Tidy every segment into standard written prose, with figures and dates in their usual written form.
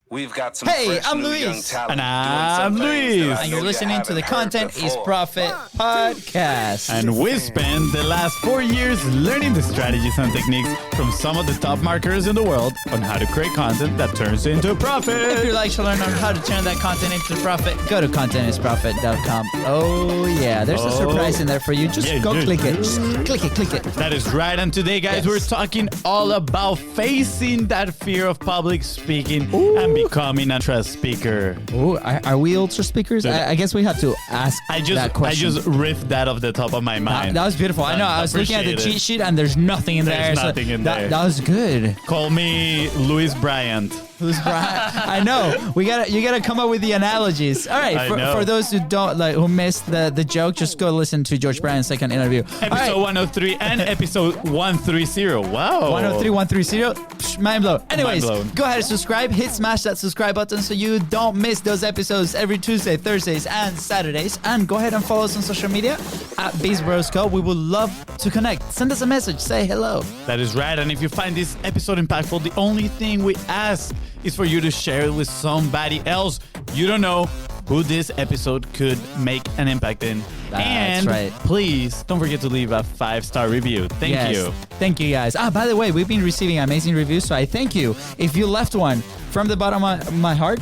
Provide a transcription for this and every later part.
We've got some Hey, fresh I'm new young Luis. talent And doing I'm some things that Luis. I And know you're you listening to the haven't heard Content is before. Profit podcast. And we spent the last 4 years learning the strategies and techniques from some of the top marketers in the world on how to create content that turns into If profit. you'd like to learn on how to turn that content into profit, go to contentisprofit.com. Oh, yeah. There's a surprise in there for you. Just go click it. Just click it. That is right. And today, guys, Yes. we're talking all about facing that fear of public speaking and becoming a trust speaker. Oh, are we ultra speakers? I guess we have to ask I that question. just riffed that off the top of my mind. That was beautiful. I know. I was looking at the Appreciate cheat it. sheet and there's nothing in there. There's nothing in there. That was good. Call me Louis Bryant. Who's Brian? I know. You gotta come up with the analogies. All right. I know. For those who don't who missed the joke, just go listen to George Bryan's second interview. Episode 103 and episode 130. Wow. 103, 130. Psh, mind blown. Anyways, Mind blown. go ahead and subscribe. Smash that subscribe button so you don't miss those episodes every Tuesday, Thursdays, and Saturdays. And go ahead and follow us on social media at Beast Bros Co. We would love to connect. Send us a message. Say hello. That is right. And if you find this episode impactful, the only thing we ask is for you to share it with somebody else. You don't know who this episode could make an impact in. That's and right. please don't forget to leave a 5-star review. Thank you. Thank you, guys. By the way, we've been receiving amazing reviews, so I thank you. If you left one from the bottom of my heart,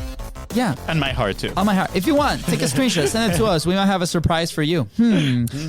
yeah. And my heart too. On my heart. If you want, take a screenshot, send it to us. We might have a surprise for you.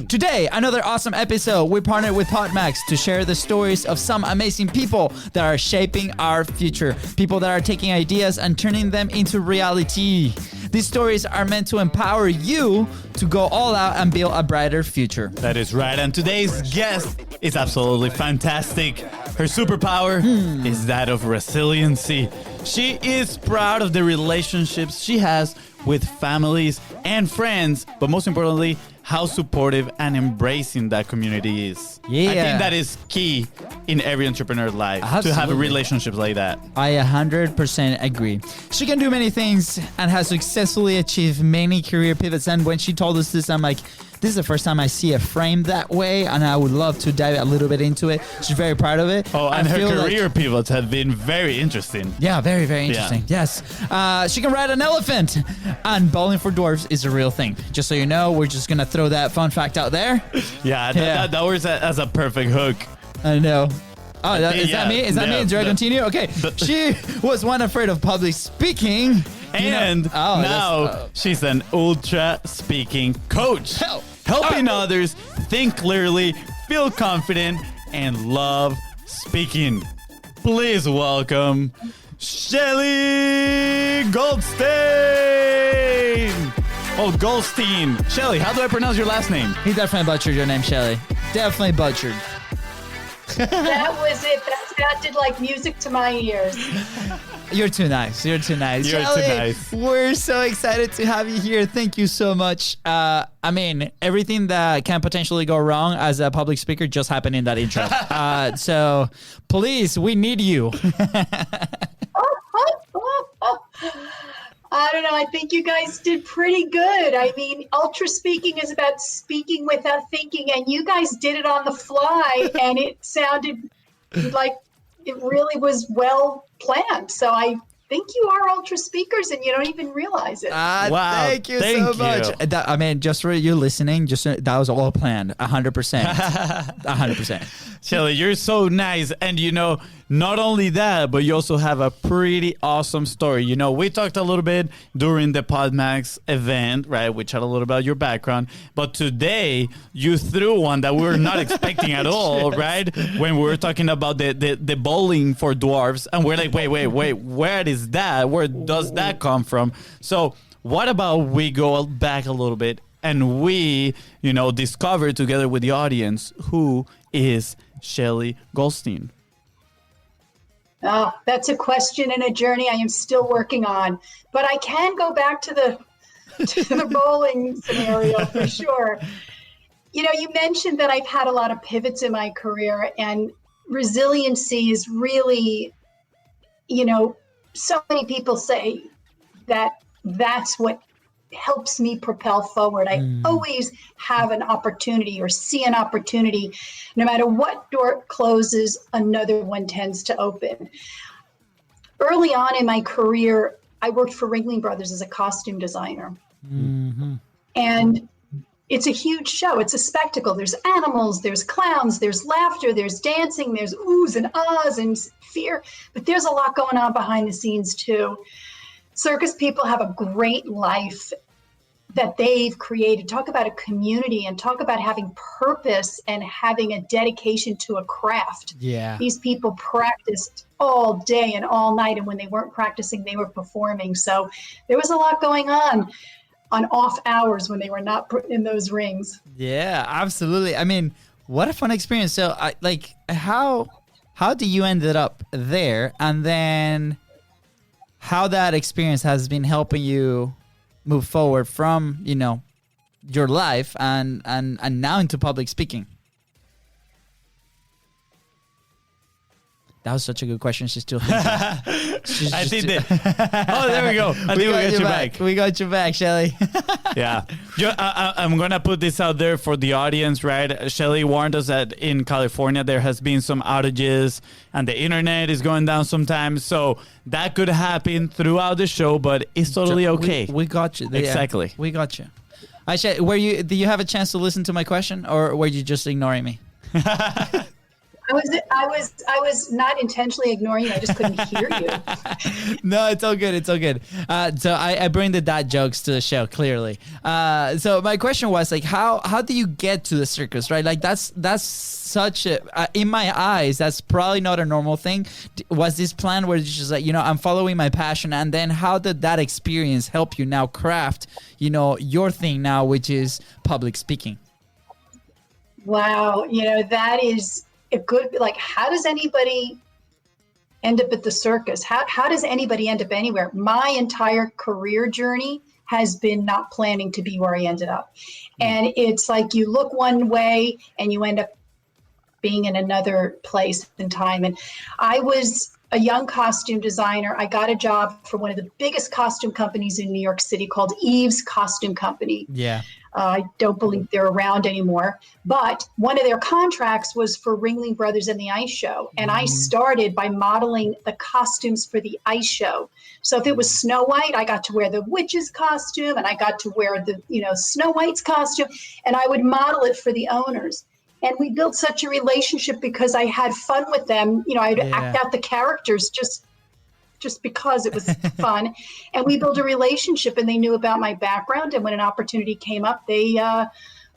Today, another awesome episode. We partnered with PodMax to share the stories of some amazing people that are shaping our future. People that are taking ideas and turning them into reality. These stories are meant to empower you to go all out and build a brighter future. That is right. And today's guest is absolutely fantastic. Her superpower is that of resiliency. She is proud of the relationships she has with families and friends, but most importantly, how supportive and embracing that community is. Yeah. I think that is key in every entrepreneur's life, to have Absolutely. relationships like that. I 100% agree. She can do many things and has successfully achieved many career pivots. And when she told us this, I'm like, this is the first time I see a frame that way, and I would love to dive a little bit into it. She's very proud of it. Oh, and I her feel like- career pivots have been very interesting. yeah, very, very interesting. Yes. She can ride an elephant. And bowling for dwarves is a real thing. Just so you know, we're just going to throw that fun fact out there. Yeah, Yeah. that was as a perfect hook. I know. Oh, is Yeah, that me? Is that me? yeah, Do I the- continue? Okay. She was one afraid of public speaking. And now she's an ultra speaking coach. Helping others think clearly, feel confident, and love speaking. Please welcome Shelley Goldstein. Oh, Goldstein. Shelley, how do I pronounce your last name? He definitely butchered your name, Shelley. Definitely butchered. That was it. That sounded like music to my ears. You're too nice. You're too nice. You're too Shelley, nice. we're so excited to have you here. Thank you so much. I mean, everything that can potentially go wrong as a public speaker just happened in that intro. So please, we need you. I don't know. I think you guys did pretty good. I mean, ultra speaking is about speaking without thinking, and you guys did it on the fly, and it sounded like it really was well planned. So I think you are ultra speakers, and you don't even realize it. Wow, Thank you so thank much. you. I mean, just for you listening, that was all planned. 100%. 100%. Shelley, you're so nice. And not only that, but you also have a pretty awesome story. We talked a little bit during the PodMax event, right? We chatted a little about your background. But today, you threw one that we were not expecting at all, right? When we were talking about the bowling for dwarves. And we're like, wait, where is that? Where does that come from? So what about we go back a little bit and we, discover together with the audience who is Shelley Goldstein? Oh, that's a question and a journey I am still working on. But I can go back to the bowling scenario for sure. You mentioned that I've had a lot of pivots in my career, and resiliency is really, so many people say that that's what helps me propel forward. I always have an opportunity or see an opportunity. No matter what door closes, another one tends to open. Early on in my career, I worked for Ringling Brothers as a costume designer. And it's a huge show. It's a spectacle. There's animals, there's clowns, there's laughter, there's dancing, there's oohs and ahs and fear. But there's a lot going on behind the scenes too. Circus people have a great life that they've created. Talk about a community and talk about having purpose and having a dedication to a craft. Yeah. These people practiced all day and all night. And when they weren't practicing, they were performing. So there was a lot going on off hours when they were not in those rings. Yeah, absolutely. I mean, what a fun experience. So how do you ended up there, and then how that experience has been helping you move forward from, your life and now into public speaking? That was such a good question. She's still thinking. I think that. Oh, there we go. I think we got you back. We got you back, Shelley. Yeah. I'm going to put this out there for the audience, right? Shelley warned us that in California there has been some outages and the internet is going down sometimes. So that could happen throughout the show, but it's totally okay. We got you. Exactly. Yeah, we got you. Did you have a chance to listen to my question, or were you just ignoring me? I was not intentionally ignoring you. I just couldn't hear you. No, it's all good. It's all good. So I bring the dad jokes to the show, clearly. So my question was how do you get to the circus, right? Like that's such a, in my eyes, that's probably not a normal thing. Was this plan where it's just I'm following my passion, and then how did that experience help you now craft, your thing now, which is public speaking? Wow. That is a good, how does anybody end up at the circus? How does anybody end up anywhere? My entire career journey has been not planning to be where I ended up. And it's like you look one way and you end up being in another place in time. And I was a young costume designer. I got a job for one of the biggest costume companies in New York City called Eve's Costume Company. Yeah. I don't believe they're around anymore. But one of their contracts was for Ringling Brothers and the Ice Show. And I started by modeling the costumes for the Ice Show. So if it was Snow White, I got to wear the witch's costume, and I got to wear the, Snow White's costume, and I would model it for the owners. And we built such a relationship because I had fun with them. I'd act out the characters just because it was fun. And we built a relationship, and they knew about my background. And when an opportunity came up, they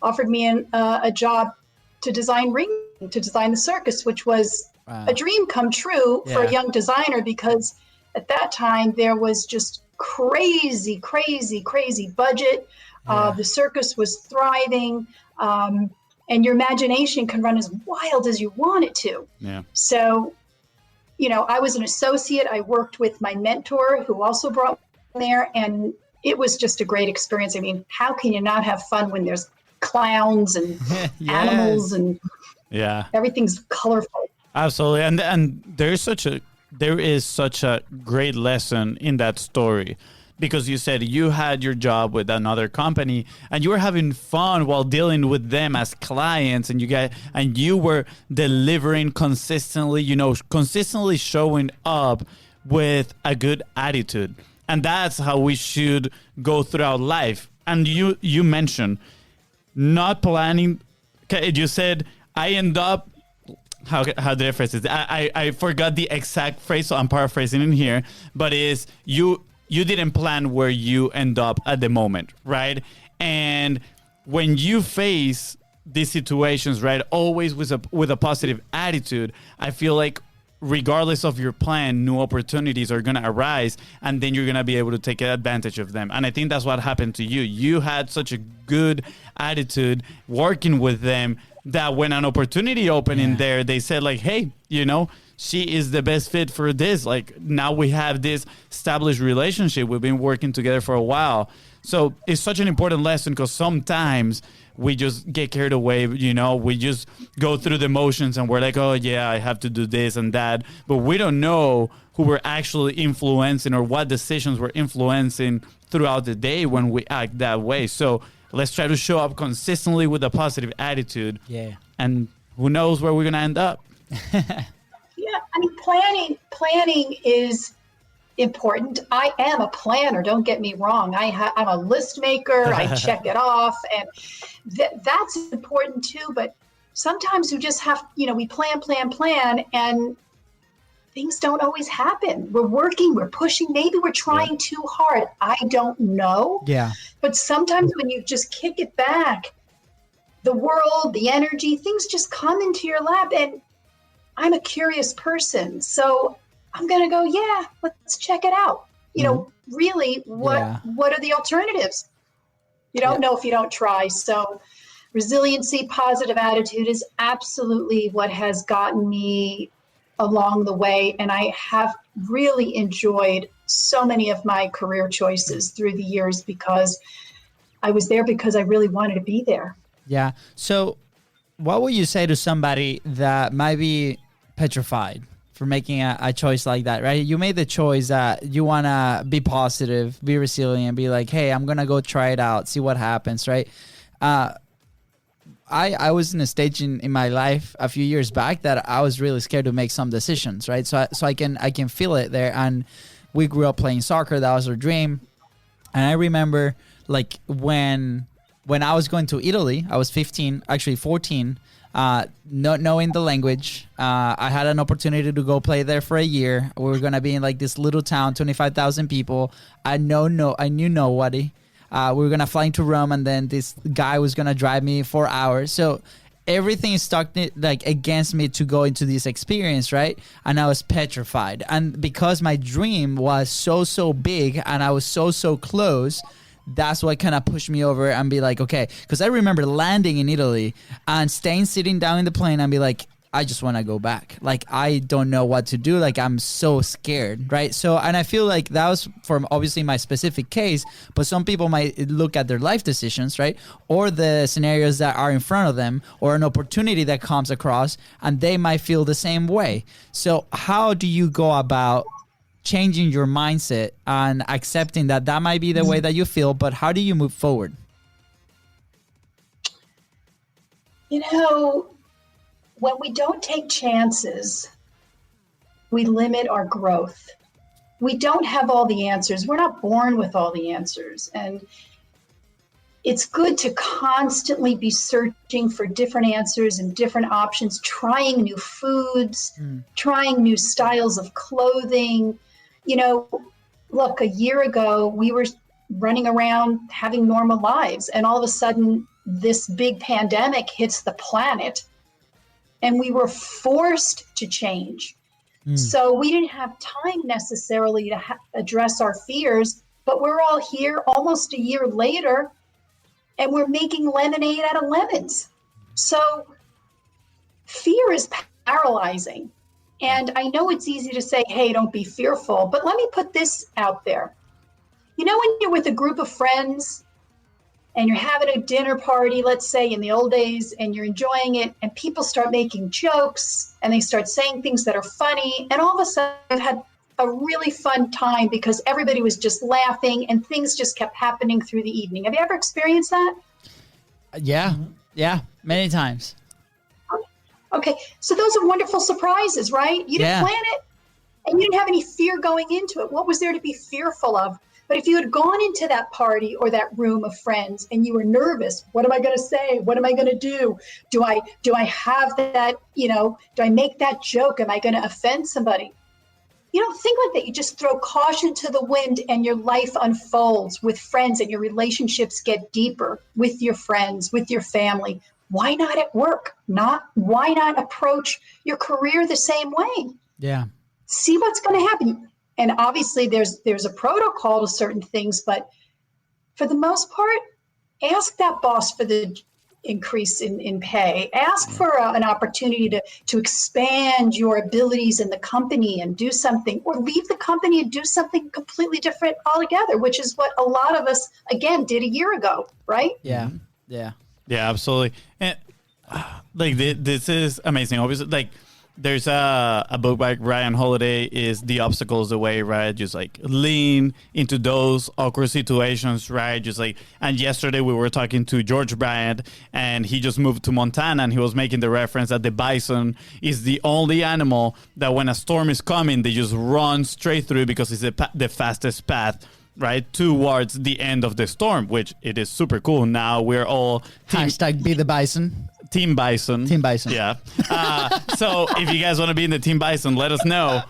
offered me a job to design the circus, which was a dream come true for a young designer, because at that time there was just crazy budget. The circus was thriving. And your imagination can run as wild as you want it to. Yeah. So, I was an associate. I worked with my mentor, who also brought me there, and it was just a great experience. I mean, how can you not have fun when there's clowns and animals and everything's colorful? Absolutely. And there is such a great lesson in that story. Because you said you had your job with another company and you were having fun while dealing with them as clients, and you were delivering consistently, consistently showing up with a good attitude. And that's how we should go throughout life. And you mentioned not planning. Okay, you said I end up. How did I phrase it? I forgot the exact phrase, so I'm paraphrasing in here. But you didn't plan where you end up at the moment, right? And when you face these situations, right, always with a positive attitude, I feel like regardless of your plan, new opportunities are going to arise, and then you're going to be able to take advantage of them. And I think that's what happened to you. You had such a good attitude working with them that when an opportunity opened in there, they said hey, she is the best fit for this. Now we have this established relationship. We've been working together for a while. So it's such an important lesson, because sometimes we just get carried away. We just go through the motions and we're like, oh yeah, I have to do this and that. But we don't know who we're actually influencing or what decisions we're influencing throughout the day when we act that way. So let's try to show up consistently with a positive attitude. Yeah. And who knows where we're going to end up. Yeah, I mean, planning is important. I am a planner. Don't get me wrong. I'm a list maker. I check it off, and that's important too. But sometimes we just have, we plan, and things don't always happen. We're working, we're pushing, maybe we're trying too hard. I don't know. Yeah. But sometimes when you just kick it back, the world, the energy, things just come into your lap. And I'm a curious person. So I'm going to go, yeah, let's check it out. Really, what are the alternatives? You don't know if you don't try. So resiliency, positive attitude is absolutely what has gotten me along the way. And I have really enjoyed so many of my career choices through the years because I was there because I really wanted to be there. Yeah. So what would you say to somebody that might be petrified for making a choice like that, right? You made the choice that you want to be positive, be resilient, be like, hey, I'm going to go try it out, see what happens, right? I was in a stage in my life a few years back that I was really scared to make some decisions, right? So I can feel it there. And we grew up playing soccer. That was our dream. And I remember like when I was going to Italy, I was 15, actually 14, not knowing the language. I had an opportunity to go play there for a year. We were going to be in like this little town, 25,000 people. I knew nobody. We were going to fly into Rome, and then this guy was going to drive me 4 hours. So everything stuck like against me to go into this experience, right? And I was petrified. And because my dream was so big and I was so close, that's what kind of pushed me over and be like, okay. Because I remember landing in Italy and sitting down in the plane and be like, I just want to go back. Like, I don't know what to do. Like, I'm so scared, right? So, and I feel like that was from obviously my specific case, but some people might look at their life decisions, right? Or the scenarios that are in front of them, or an opportunity that comes across, and they might feel the same way. So how do you go about changing your mindset and accepting that that might be the way that you feel, but how do you move forward? When we don't take chances, we limit our growth. We don't have all the answers. We're not born with all the answers. And it's good to constantly be searching for different answers and different options, trying new foods, trying new styles of clothing. Look, a year ago, we were running around having normal lives, and all of a sudden, this big pandemic hits the planet. And we were forced to change. So we didn't have time necessarily to address our fears, but we're all here almost a year later, and we're making lemonade out of lemons. So fear is paralyzing. And I know it's easy to say, hey, don't be fearful, but let me put this out there. When you're with a group of friends, and you're having a dinner party, let's say in the old days, and you're enjoying it, and people start making jokes and they start saying things that are funny, and all of a sudden I've had a really fun time because everybody was just laughing and things just kept happening through the evening. Have you ever experienced that? Yeah, many times. Okay, so those are wonderful surprises, right? You didn't plan it, and you didn't have any fear going into it. What was there to be fearful of? But if you had gone into that party or that room of friends and you were nervous, what am I going to say? What am I going to do? Do I have that, do I make that joke? Am I going to offend somebody? You don't think like that. You just throw caution to the wind and your life unfolds with friends, and your relationships get deeper with your friends, with your family. Why not at work? Why not approach your career the same way? Yeah. See what's going to happen. And obviously there's a protocol to certain things, but for the most part, ask that boss for the increase in pay. Ask for an opportunity to expand your abilities in the company and do something, or leave the company and do something completely different altogether, which is what a lot of us, again, did a year ago, right? Yeah. Yeah, absolutely. And this is amazing. Obviously, there's a book by Ryan Holiday, is The Obstacle is the Way, right? Just like lean into those awkward situations, right? Just like, and yesterday we were talking to George Bryant, and he just moved to Montana, and he was making the reference that the bison is the only animal that when a storm is coming, they just run straight through because it's the fastest path, right, towards the end of the storm, which it is super cool. Now we're all Hashtag be the bison. Team Bison. Team Bison. Yeah. So if you guys want to be in the Team Bison, let us know.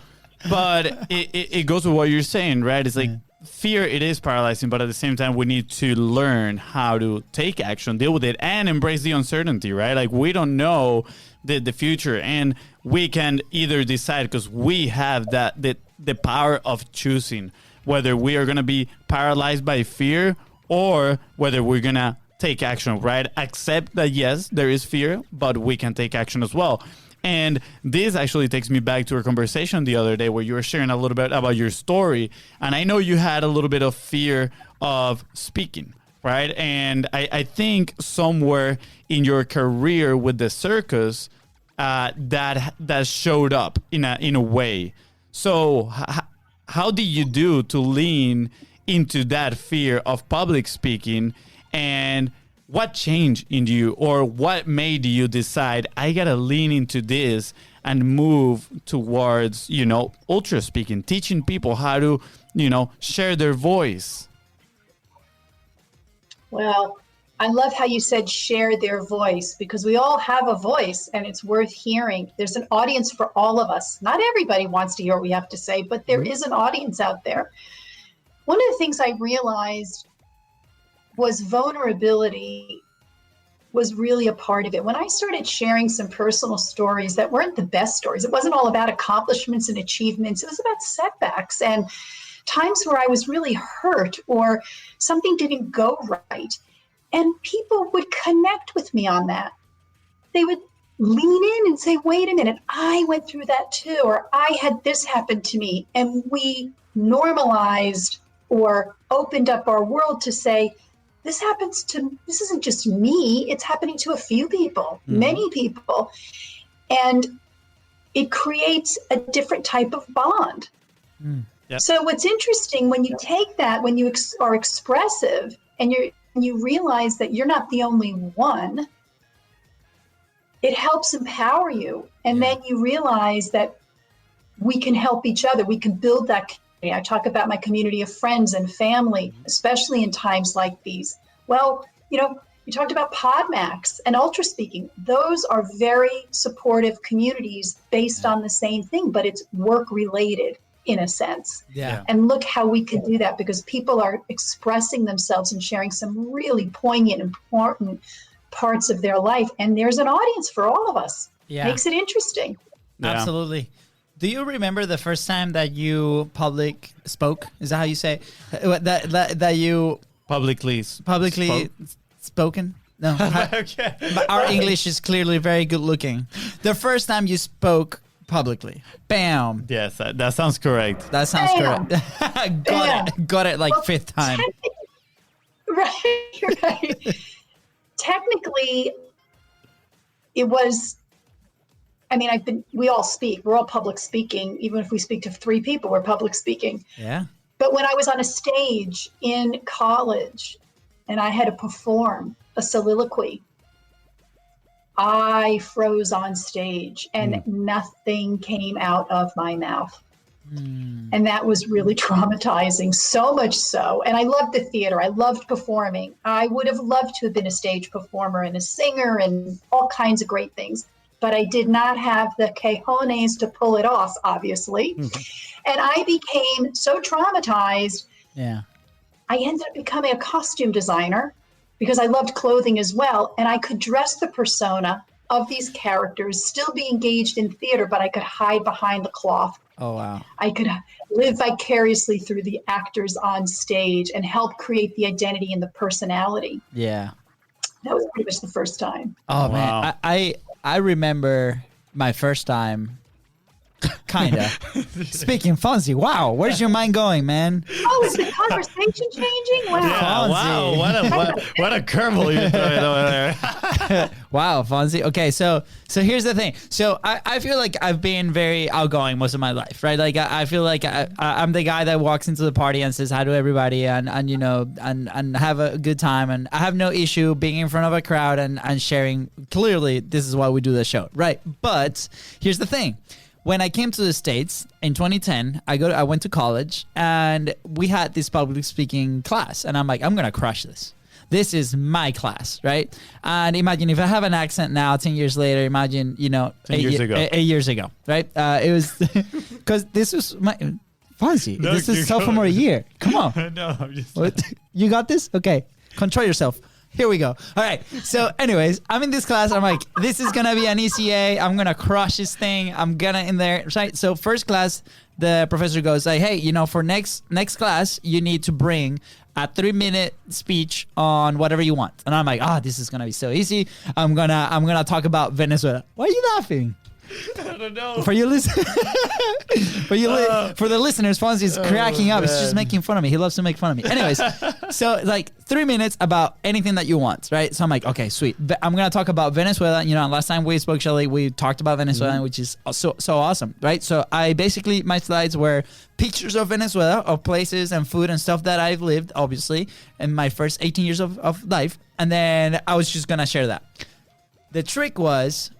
But it goes with what you're saying, right? It's like fear, it is paralyzing, but at the same time, we need to learn how to take action, deal with it, and embrace the uncertainty, right? Like, we don't know the future, and we can either decide, because we have the power of choosing whether we are going to be paralyzed by fear or whether we're going to take action, right? Accept that, yes, there is fear, but we can take action as well. And this actually takes me back to our conversation the other day where you were sharing a little bit about your story. And I know you had a little bit of fear of speaking, right? And I think somewhere in your career with the circus, that showed up in a way. So how did you do to lean into that fear of public speaking? And what changed in you, or what made you decide, I got to lean into this and move towards, ultra speaking, teaching people how to, share their voice? Well, I love how you said share their voice, because we all have a voice and it's worth hearing. There's an audience for all of us. Not everybody wants to hear what we have to say, but there is an audience out there. One of the things I realized was vulnerability was really a part of it. When I started sharing some personal stories that weren't the best stories, it wasn't all about accomplishments and achievements. It was about setbacks and times where I was really hurt or something didn't go right. And people would connect with me on that. They would lean in and say, wait a minute, I went through that too, or I had this happen to me. And we normalized or opened up our world to say, this isn't just me, it's happening to a few people, many people. And it creates a different type of bond. Yep. So what's interesting, when you take that, when you are expressive and you realize that you're not the only one, it helps empower you. And then you realize that we can help each other. We can build that community. I talk about my community of friends and family, especially in times like these. Well, you talked about PodMax and Ultra Speaking. Those are very supportive communities based on the same thing, but it's work related in a sense. Yeah. And look how we can do that, because people are expressing themselves and sharing some really poignant, important parts of their life. And there's an audience for all of us. Yeah. Makes it interesting. Yeah. Absolutely. Do you remember the first time that you public spoke? Is that how you say it? That you Publicly spoken? No. Okay. But our English is clearly very good looking. The first time you spoke publicly. Bam. Yes, that sounds correct. That sounds Bam. correct. Bam. Got it like fifth time. Right. Technically, it was, we all speak. We're all public speaking. Even if we speak to 3 people, we're public speaking. Yeah. But when I was on a stage in college and I had to perform a soliloquy, I froze on stage and nothing came out of my mouth. And that was really traumatizing, so much so. And I loved the theater. I loved performing. I would have loved to have been a stage performer and a singer and all kinds of great things. But I did not have the cojones to pull it off, obviously. And I became so traumatized. Yeah. I ended up becoming a costume designer because I loved clothing as well. And I could dress the persona of these characters, still be engaged in theater, but I could hide behind the cloth. Oh, wow. I could live vicariously through the actors on stage and help create the identity and the personality. Yeah. That was pretty much the first time. Oh, Wow. man. I remember my first time, kind of, speaking Fonzie. Wow. Where's your mind going, man? Oh, is the conversation changing? Wow. Yeah, Fonzie. wow, what a curveball you threw it over there. Wow, Fonzie. Okay, so here's the thing. So I feel like I've been very outgoing most of my life, right? Like I feel like I'm the guy that walks into the party and says hi to everybody and you know and have a good time, and I have no issue being in front of a crowd and sharing. Clearly, this is why we do the show, right? But here's the thing. When I came to the States in 2010, I went to college and we had this public speaking class, and I'm like, I'm gonna crush this. This is my class, right? And imagine if I have an accent now, 10 years later, imagine, you know, 10 years ago. 8 years ago, right? It was, because this was my, Fonzie, No, this is sophomore year. Come on. No, I'm just What? You got this? Okay. Control yourself. Here we go. All right. So anyways, I'm in this class. I'm like, this is going to be an ECA. I'm going to crush this thing. I'm going to in there. Right. So first class, the professor goes like, hey, you know, for next class, you need to bring a 3-minute speech on whatever you want. And I'm like, this is going to be so easy. I'm going to talk about Venezuela. Why are you laughing? I don't know. For you listen, for the listeners, Fonzie is cracking up. He's just making fun of me. He loves to make fun of me. Anyways, so like 3 minutes about anything that you want, right? So I'm like, okay, sweet. I'm gonna talk about Venezuela. You know, last time we spoke, Shelley, we talked about Venezuela, which is so awesome, right? So I basically my slides were pictures of Venezuela, of places and food and stuff that I've lived, obviously, in my first 18 years of life, and then I was just gonna share that. The trick was,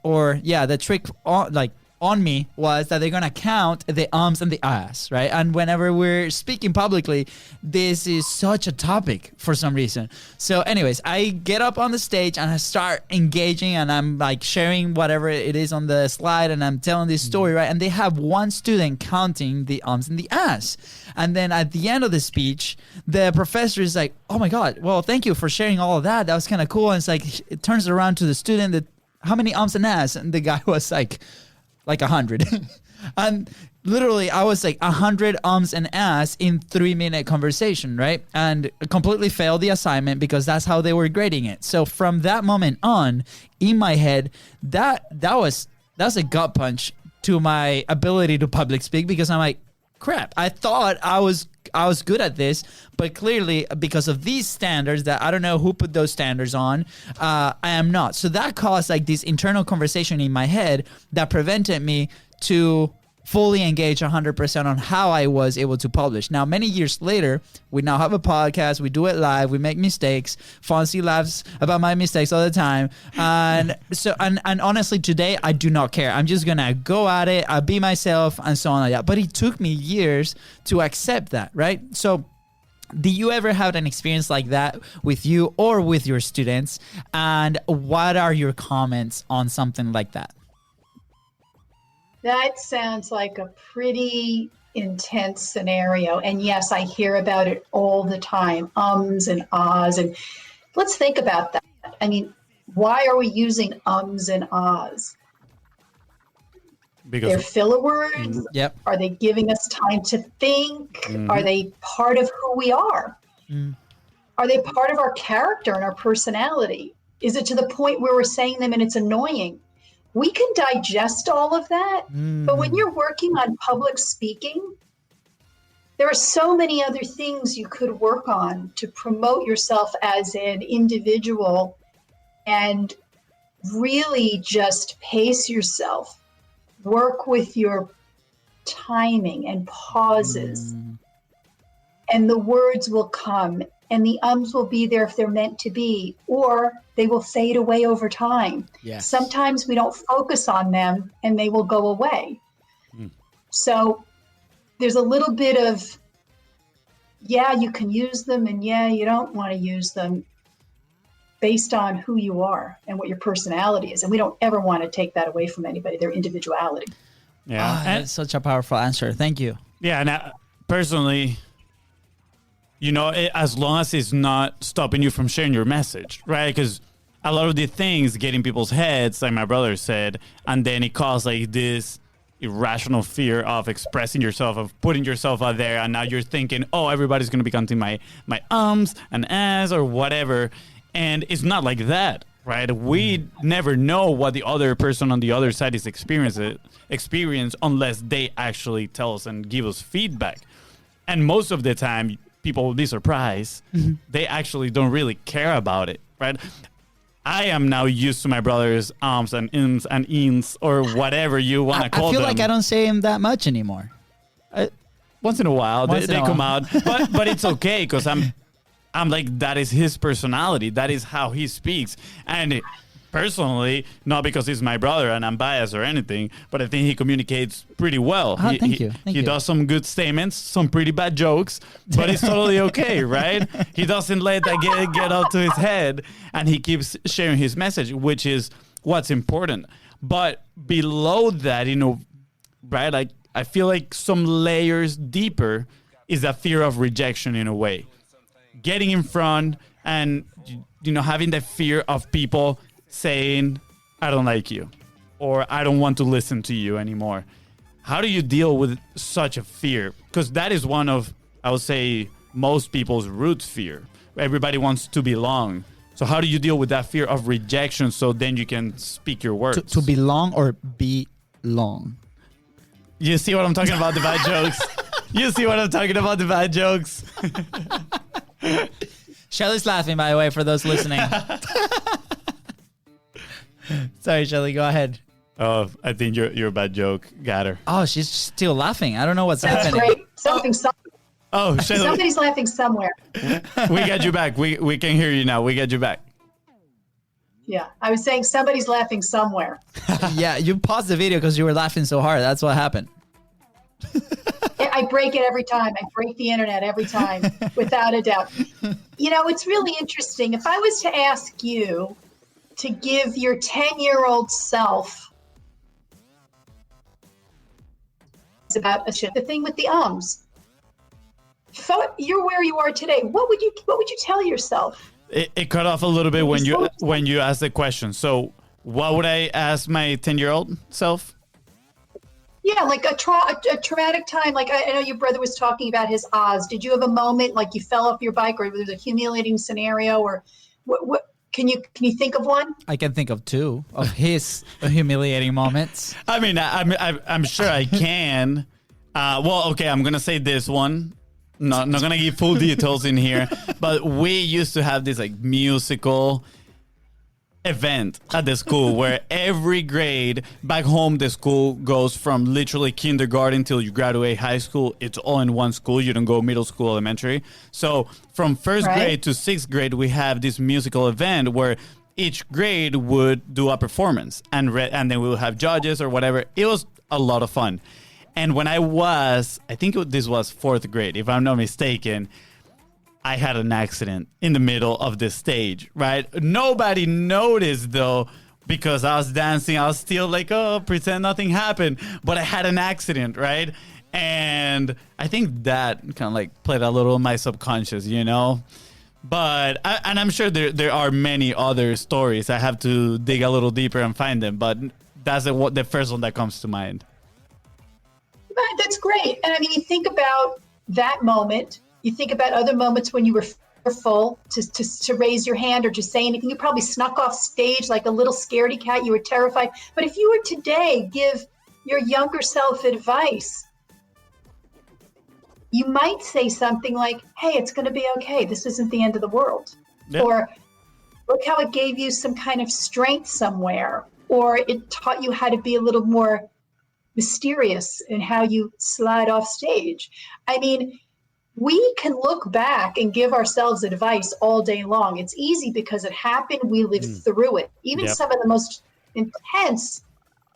on me was that they're gonna count the ums and the ahs, right? And whenever we're speaking publicly, this is such a topic for some reason. So anyways, I get up on the stage and I start engaging and I'm like sharing whatever it is on the slide and I'm telling this story, right? And they have one student counting the ums and the ahs. And then at the end of the speech, the professor is like, oh my God, well, thank you for sharing all of that. That was kind of cool. And it's like, it turns around to the student that, how many ums and ahs? And the guy was like 100. And literally I was like 100 ums and ahs in 3-minute conversation, right? And completely failed the assignment because that's how they were grading it. So from that moment on, in my head, that's a gut punch to my ability to public speak, because I'm like, crap, I thought I was good at this, but clearly because of these standards that I don't know who put those standards on, I am not. So that caused like this internal conversation in my head that prevented me to fully engage 100% on how I was able to publish. Now, many years later, we now have a podcast. We do it live. We make mistakes. Fonzie laughs about my mistakes all the time. And so, and honestly, today, I do not care. I'm just going to go at it. I'll be myself and so on like that. But it took me years to accept that, right? So do you ever have an experience like that with you or with your students? And what are your comments on something like that? That sounds like a pretty intense scenario. And yes, I hear about it all the time, ums and ahs. And let's think about that. I mean, why are we using ums and ahs? Because they're filler words. Yep. Are they giving us time to think? Mm-hmm. Are they part of who we are? Mm. Are they part of our character and our personality? Is it to the point where we're saying them and it's annoying? We can digest all of that, but when you're working on public speaking, there are so many other things you could work on to promote yourself as an individual and really just pace yourself, work with your timing and pauses, and the words will come. And the ums will be there if they're meant to be, or they will fade away over time. Yes. Sometimes we don't focus on them and they will go away. So there's a little bit of, yeah, you can use them and yeah, you don't want to use them based on who you are and what your personality is. And we don't ever want to take that away from anybody, their individuality. Yeah, that's such a powerful answer. Thank you. Yeah, and personally, you know, as long as it's not stopping you from sharing your message, right? Because a lot of the things get in people's heads, like my brother said, and then it causes like this irrational fear of expressing yourself, of putting yourself out there, and now you're thinking, oh, everybody's going to be counting my ums and ahs or whatever, and it's not like that, right? We never know what the other person on the other side is experience unless they actually tell us and give us feedback. And most of the time, people will be surprised. They actually don't really care about it, right? I am now used to my brother's ums and ins and ins or whatever you want to call them. I feel like I don't say him that much anymore. Once in a while, they come out, but it's okay because I'm like, that is his personality. That is how he speaks. And personally, not because he's my brother and I'm biased or anything, but I think he communicates pretty well. Thank you. He does some good statements, some pretty bad jokes, but it's totally okay, right? He doesn't let that get up to his head, and he keeps sharing his message, which is what's important. But below that, right, like, I feel like some layers deeper is that fear of rejection in a way. Getting in front and, having the fear of people saying, I don't like you, or I don't want to listen to you anymore. How do you deal with such a fear? Because that is one of, I would say, most people's root fear. Everybody wants to belong. So how do you deal with that fear of rejection so then you can speak your words? To belong or be long? You see what I'm talking about, the bad jokes? You see what I'm talking about, the bad jokes? Shelley's laughing, by the way, for those listening. Sorry, Shelley, go ahead. Oh, I think your bad joke got her. Oh, she's still laughing. I don't know what's That's happening. great. Shelley. Somebody's laughing somewhere. We got you back. We can hear you now. We got you back. Yeah, I was saying somebody's laughing somewhere. Yeah, you paused the video because you were laughing so hard. That's what happened. I break it every time. I break the internet every time, without a doubt. It's really interesting. If I was to ask you to give your 10-year-old self about the thing with the ums, you're where you are today. What would you tell yourself? It cut off a little bit when you asked the question. So what would I ask my 10-year-old self? Yeah, like a traumatic time. Like I know your brother was talking about his Oz. Did you have a moment like you fell off your bike, or there was a humiliating scenario, or what? Can you think of one? I can think of two of his humiliating moments. I mean, I'm sure I can. Okay, I'm gonna say this one. Not gonna give full details in here, but we used to have this like musical event at the school where every grade back home, the school goes from literally kindergarten till you graduate high school. It's all in one school. You don't go middle school, elementary. So from first grade to sixth grade, we have this musical event where each grade would do a performance and then we would have judges or whatever. It was a lot of fun. And when I think this was fourth grade, if I'm not mistaken, I had an accident in the middle of the stage, right? Nobody noticed, though, because I was dancing. I was still like, pretend nothing happened. But I had an accident, right? And I think that kind of like played a little in my subconscious, But, I'm sure there are many other stories. I have to dig a little deeper and find them. But that's the first one that comes to mind. That's great. And I mean, you think about that moment. You think about other moments when you were fearful to raise your hand or to say anything. You probably snuck off stage like a little scaredy cat. You were terrified. But if you were today give your younger self advice, you might say something like, hey, it's going to be okay. This isn't the end of the world. Yep. Or look how it gave you some kind of strength somewhere. Or it taught you how to be a little more mysterious in how you slide off stage. I mean, we can look back and give ourselves advice all day long. It's easy because it happened. We lived through it. Even some of the most intense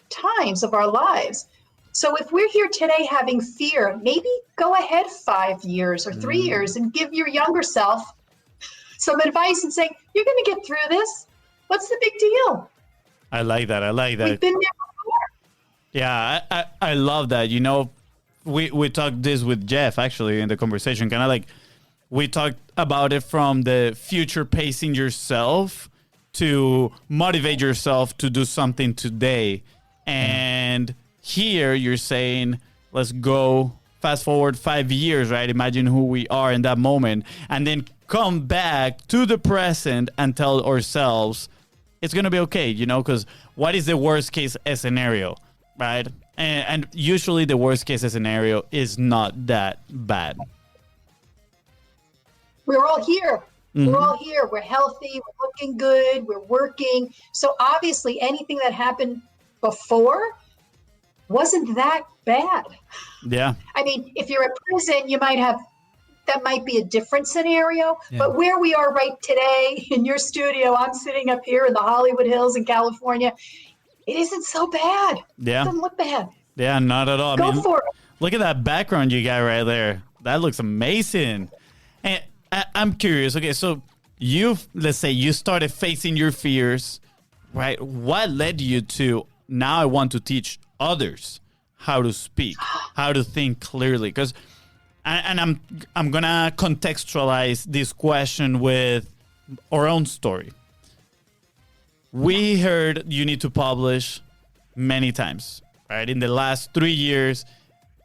times of our lives. So if we're here today having fear, maybe go ahead 5 years or 3 years and give your younger self some advice and say, you're going to get through this. What's the big deal? I like that. We've been there before. Yeah, I love that. We talked this with Jeff, actually, in the conversation. Kind of like we talked about it from the future pacing yourself to motivate yourself to do something today. And here you're saying, let's go fast forward 5 years, right? Imagine who we are in that moment. And then come back to the present and tell ourselves it's going to be okay, because what is the worst case scenario, right? And usually the worst case scenario is not that bad. We're all here. We're all here. We're healthy. We're looking good. We're working. So obviously anything that happened before wasn't that bad. Yeah. I mean, if you're at prison, that might be a different scenario. Yeah. But where we are right today in your studio, I'm sitting up here in the Hollywood Hills in California. It isn't so bad. Yeah. It doesn't look bad. Yeah, not at all. Go for it. Look at that background you got right there. That looks amazing. And I'm curious. Okay, so let's say you started facing your fears, right? What led you to now I want to teach others how to speak, how to think clearly? Because, and I'm gonna contextualize this question with our own story. We heard you need to publish many times, right? In the last 3 years,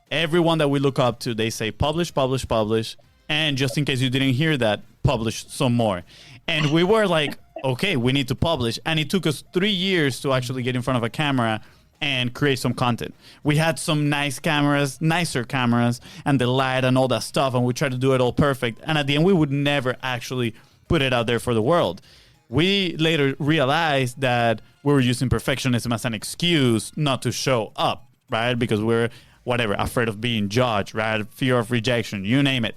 everyone that we look up to, they say publish, publish, publish. And just in case you didn't hear that, publish some more. And we were like, okay, we need to publish. And it took us 3 years to actually get in front of a camera and create some content. We had some nicer cameras, and the light and all that stuff. And we tried to do it all perfect. And at the end, we would never actually put it out there for the world. We later realized that we were using perfectionism as an excuse not to show up, right? Because we're, afraid of being judged, right? Fear of rejection, you name it.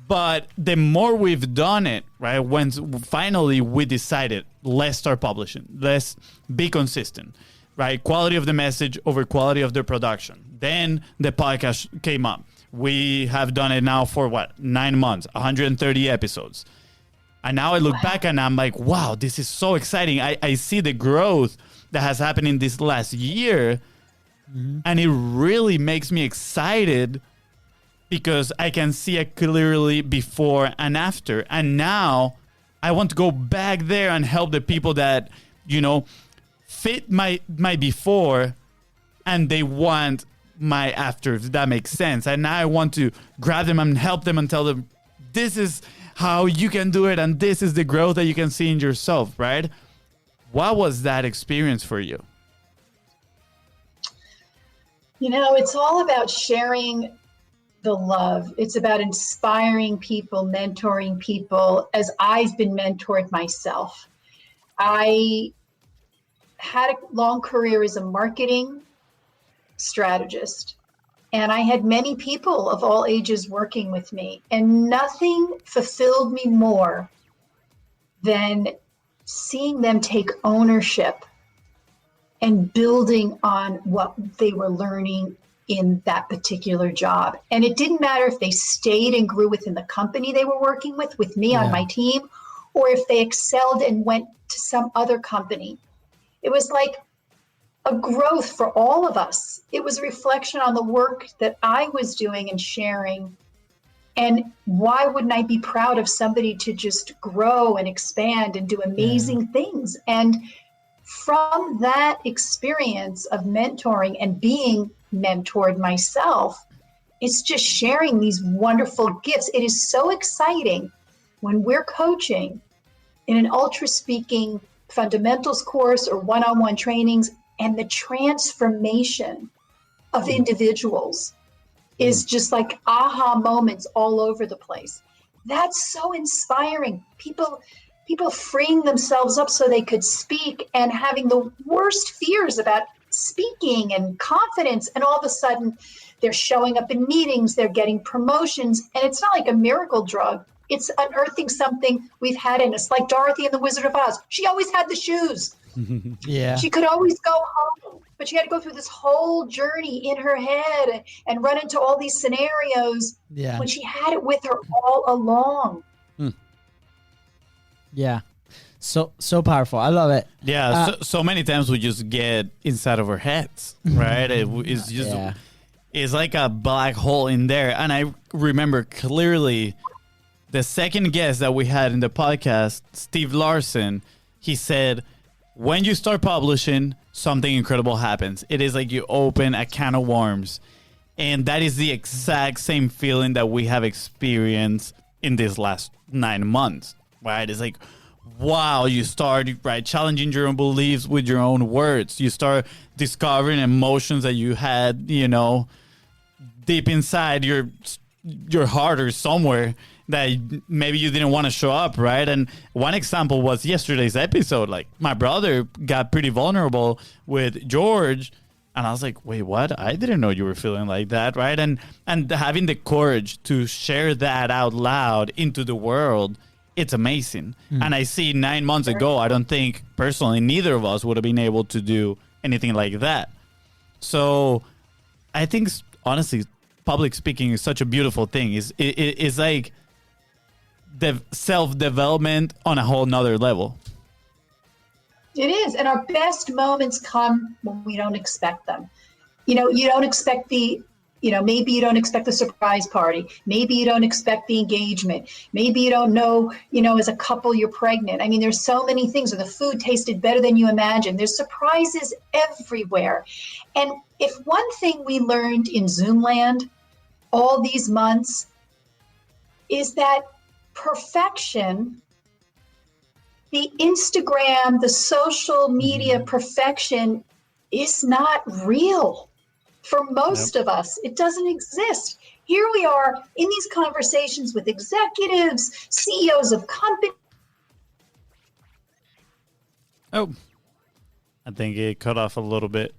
But the more we've done it, right, when finally we decided, let's start publishing, let's be consistent, right? Quality of the message over quality of the production. Then the podcast came up. We have done it now for 9 months, 130 episodes. And now I look back and I'm like, wow, this is so exciting. I see the growth that has happened in this last year. Mm-hmm. And it really makes me excited because I can see it clearly before and after. And now I want to go back there and help the people that, fit my before and they want my after, if that makes sense. And now I want to grab them and help them and tell them, this is how you can do it, and this is the growth that you can see in yourself, right? What was that experience for you? It's all about sharing the love. It's about inspiring people, mentoring people, as I've been mentored myself. I had a long career as a marketing strategist. And I had many people of all ages working with me, and nothing fulfilled me more than seeing them take ownership and building on what they were learning in that particular job. And it didn't matter if they stayed and grew within the company they were working with me on my team, or if they excelled and went to some other company. It was like a growth for all of us. It was a reflection on the work that I was doing and sharing. And why wouldn't I be proud of somebody to just grow and expand and do amazing things? And from that experience of mentoring and being mentored myself, it's just sharing these wonderful gifts. It is so exciting when we're coaching in an ultra speaking fundamentals course or one-on-one trainings, and the transformation of individuals is just like aha moments all over the place. That's so inspiring. People freeing themselves up so they could speak and having the worst fears about speaking and confidence. And all of a sudden they're showing up in meetings, they're getting promotions. And it's not like a miracle drug. It's unearthing something we've had in us, like Dorothy in The Wizard of Oz. She always had the shoes. Yeah. She could always go home, but she had to go through this whole journey in her head and run into all these scenarios when she had it with her all along. Yeah. So powerful. I love it. Yeah. So many times we just get inside of our heads, right? It's just, it's like a black hole in there. And I remember clearly the second guest that we had in the podcast, Steve Larson, he said, when you start publishing, something incredible happens. It is like you open a can of worms. And that is the exact same feeling that we have experienced in these last 9 months, right? It's like, wow, you start, right, challenging your own beliefs with your own words. You start discovering emotions that you had, deep inside your heart or somewhere. that maybe you didn't want to show up, right? And one example was yesterday's episode. Like, my brother got pretty vulnerable with George, and I was like, wait, what? I didn't know you were feeling like that, right? And having the courage to share that out loud into the world, it's amazing. And I see 9 months ago, I don't think personally neither of us would have been able to do anything like that. So I think, honestly, public speaking is such a beautiful thing. It's like the self-development on a whole nother level. It is. And our best moments come when we don't expect them. You know, you don't expect maybe you don't expect the surprise party. Maybe you don't expect the engagement. Maybe you don't know, as a couple you're pregnant. I mean, there's so many things, or the food tasted better than you imagined. There's surprises everywhere. And if one thing we learned in Zoomland all these months is that perfection, the Instagram, the social media perfection is not real for most of us. It doesn't exist. Here we are in these conversations with executives, CEOs of companies. Oh, I think it cut off a little bit.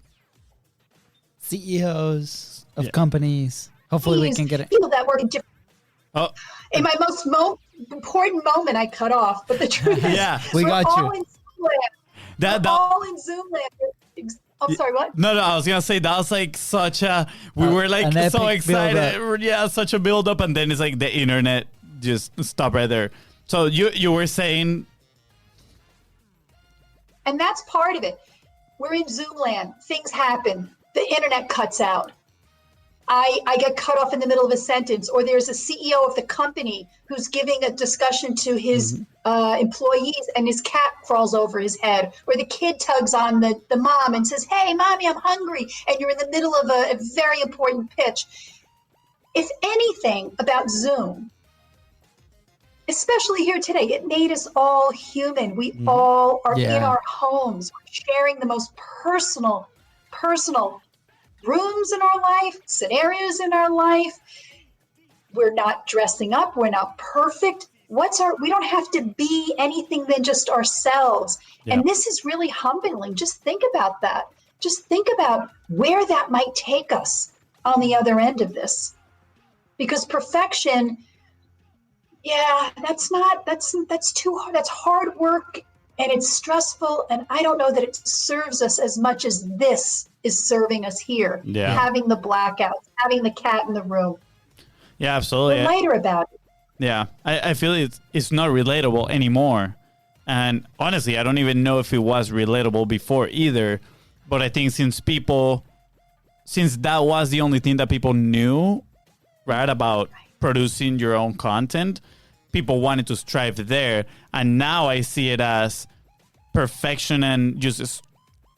CEOs of companies. Hopefully we can get it. People that work in different. Oh, In my most important moment, I cut off. But the truth is, Yeah, we we're got all you. in Zoomland. We're all in Zoomland. I'm sorry, what? No, I was gonna say that was like such a we were like an so epic excited, build-up. yeah, such a build up, and then it's like the internet just stopped right there. So you were saying, And that's part of it. We're in Zoomland. Things happen. The internet cuts out. I get cut off in the middle of a sentence, or there's a CEO of the company who's giving a discussion to his employees and his cat crawls over his head, or the kid tugs on the mom and says, "Hey, mommy, I'm hungry," and you're in the middle of a very important pitch. If anything about Zoom, especially here today, it made us all human. We all are in our homes, sharing the most personal rooms in our life, scenarios in our life. We're not dressing up. We're not perfect. We don't have to be anything than just ourselves. Yeah. And this is really humbling. Just think about that. Just think about where that might take us on the other end of this. Because perfection, that's too hard. That's hard work. And it's stressful, and I don't know that it serves us as much as this is serving us here. Yeah. Having the blackouts, having the cat in the room. yeah, absolutely. We're lighter about it. Yeah, I feel it's not relatable anymore. And honestly, I don't even know if it was relatable before either. But I think since that was the only thing that people knew, right, about producing your own content, people wanted to strive there. And now I see it as perfection, and just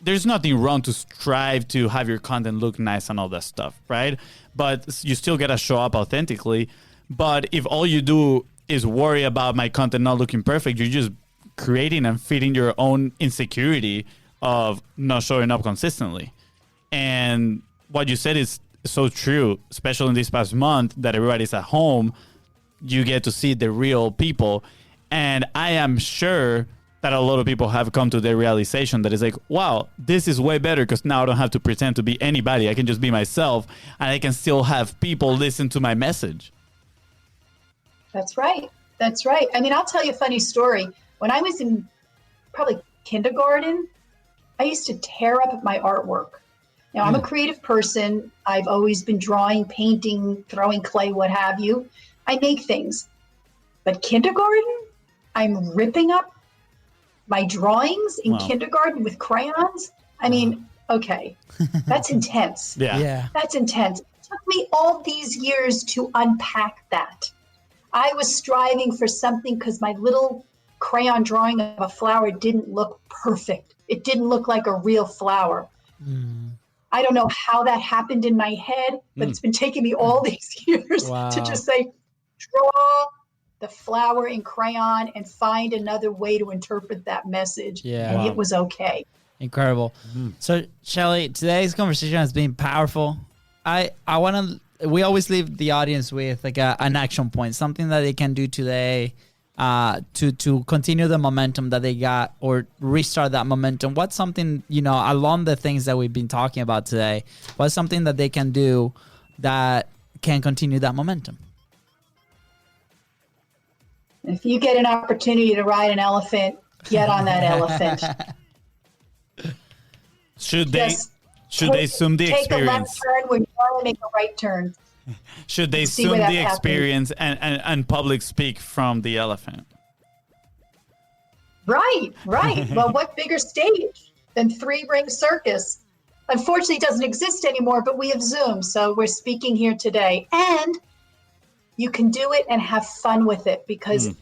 there's nothing wrong to strive to have your content look nice and all that stuff, right? But you still got to show up authentically. But if all you do is worry about my content not looking perfect, you're just creating and feeding your own insecurity of not showing up consistently. And what you said is so true, especially in this past month that everybody's at home. You get to see the real people. And I am sure that a lot of people have come to the realization that it's like, wow, this is way better because now I don't have to pretend to be anybody. I can just be myself, and I can still have people listen to my message. That's right. That's right. I mean, I'll tell you a funny story. When I was in probably kindergarten, I used to tear up my artwork. Now, I'm a creative person. I've always been drawing, painting, throwing clay, what have you. I make things. But kindergarten, I'm ripping up my drawings in kindergarten with crayons. I mean, okay, that's intense. Yeah. That's intense. It took me all these years to unpack that. I was striving for something because my little crayon drawing of a flower didn't look perfect. It didn't look like a real flower. I don't know how that happened in my head, but it's been taking me all these years to just say, draw the flower in crayon and find another way to interpret that message. Yeah. And it was okay. Incredible. So, Shelley, today's conversation has been powerful. I want to we always leave the audience with like an action point, something that they can do today to continue the momentum that they got or restart that momentum. What's something, along the things that we've been talking about today, what's something that they can do that can continue that momentum? If you get an opportunity to ride an elephant, get on that elephant. Should they assume the take experience? Take a left turn when you want to make a right turn. Should they assume the experience and public speak from the elephant? Right. Well, what bigger stage than 3-ring circus? Unfortunately, it doesn't exist anymore, but we have Zoom, so we're speaking here today. And you can do it and have fun with it, because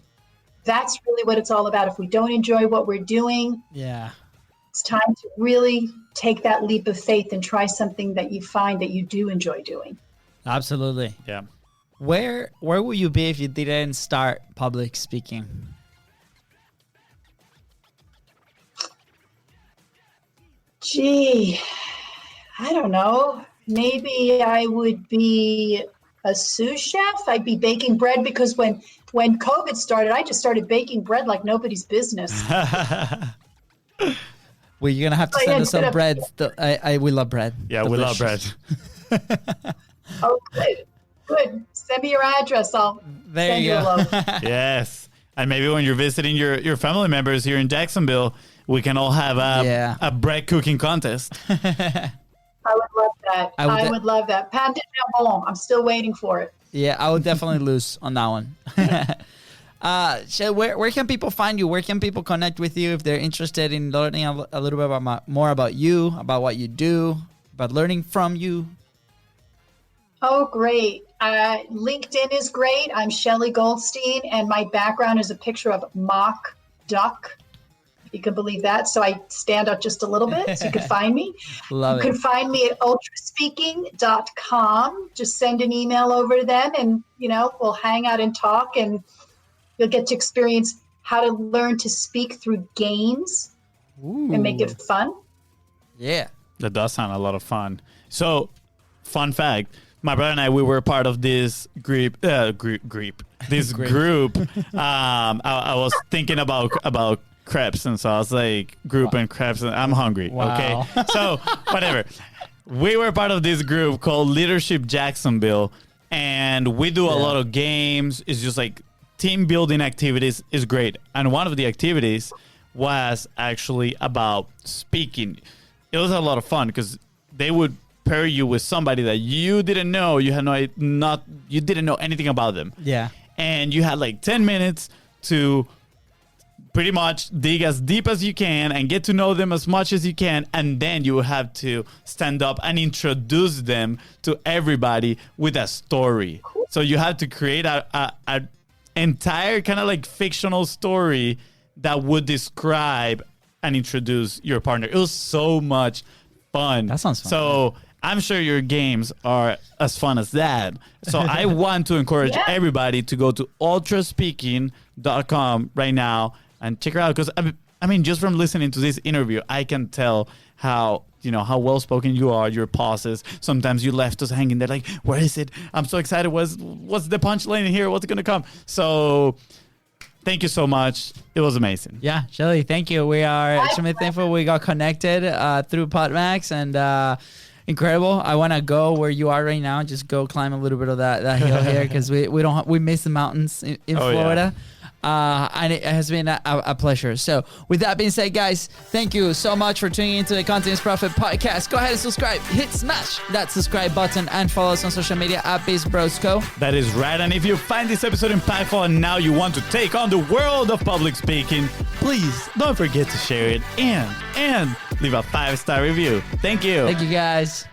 that's really what it's all about. If we don't enjoy what we're doing, it's time to really take that leap of faith and try something that you find that you do enjoy doing. Absolutely. Yeah. Where would you be if you didn't start public speaking? Gee, I don't know. Maybe I would be a sous chef. I'd be baking bread, because when COVID started, I just started baking bread like nobody's business. Well, you're gonna have to send us some bread. We love bread. Yeah, Delicious. we love bread. Oh, good. Send me your address. I'll send you a loaf. Yes. And maybe when you're visiting your family members here in Jacksonville, we can all have a bread cooking contest. I would love that. I would love that. Pain de jambon. I'm still waiting for it. Yeah, I would definitely lose on that one. So where can people find you? Where can people connect with you if they're interested in learning a little bit more about you, about what you do, about learning from you? Oh, great. LinkedIn is great. I'm Shelley Goldstein, and my background is a picture of mock duck. You can believe that. So I stand out just a little bit, so you can find me. You can find me at ultraspeaking.com. Just send an email over to them, and, we'll hang out and talk, and you'll get to experience how to learn to speak through games and make it fun. Yeah. That does sound a lot of fun. So, fun fact, my brother and I, we were part of this group. I was thinking about crepes, and so I was like, group and crepes, and I'm hungry. Wow. Okay, so whatever. We were part of this group called Leadership Jacksonville, and we do a lot of games. It's just like team building activities is great. And one of the activities was actually about speaking. It was a lot of fun because they would pair you with somebody that you didn't know. You didn't know anything about them. Yeah. And you had like 10 minutes to pretty much dig as deep as you can and get to know them as much as you can. And then you have to stand up and introduce them to everybody with a story. So you have to create a entire kind of like fictional story that would describe and introduce your partner. It was so much fun. That sounds fun. So I'm sure your games are as fun as that. So I want to encourage everybody to go to ultraspeaking.com right now and check her out. Because I mean, just from listening to this interview, I can tell how well spoken you are, your pauses. Sometimes you left us hanging there like, where is it? I'm so excited. What's the punchline here? What's going to come? So thank you so much. It was amazing. Yeah, Shelley, thank you. We are extremely thankful we got connected through PodMax, and incredible. I want to go where you are right now. Just go climb a little bit of that hill here, because we miss the mountains in Florida. Yeah. And it has been a pleasure. So with that being said, guys, thank you so much for tuning into the Continuous Profit podcast. Go ahead and subscribe. Smash that subscribe button and follow us on social media at BizBrosco. That is right. And if you find this episode impactful and now you want to take on the world of public speaking, please don't forget to share it and leave a 5-star review. Thank you. Thank you, guys.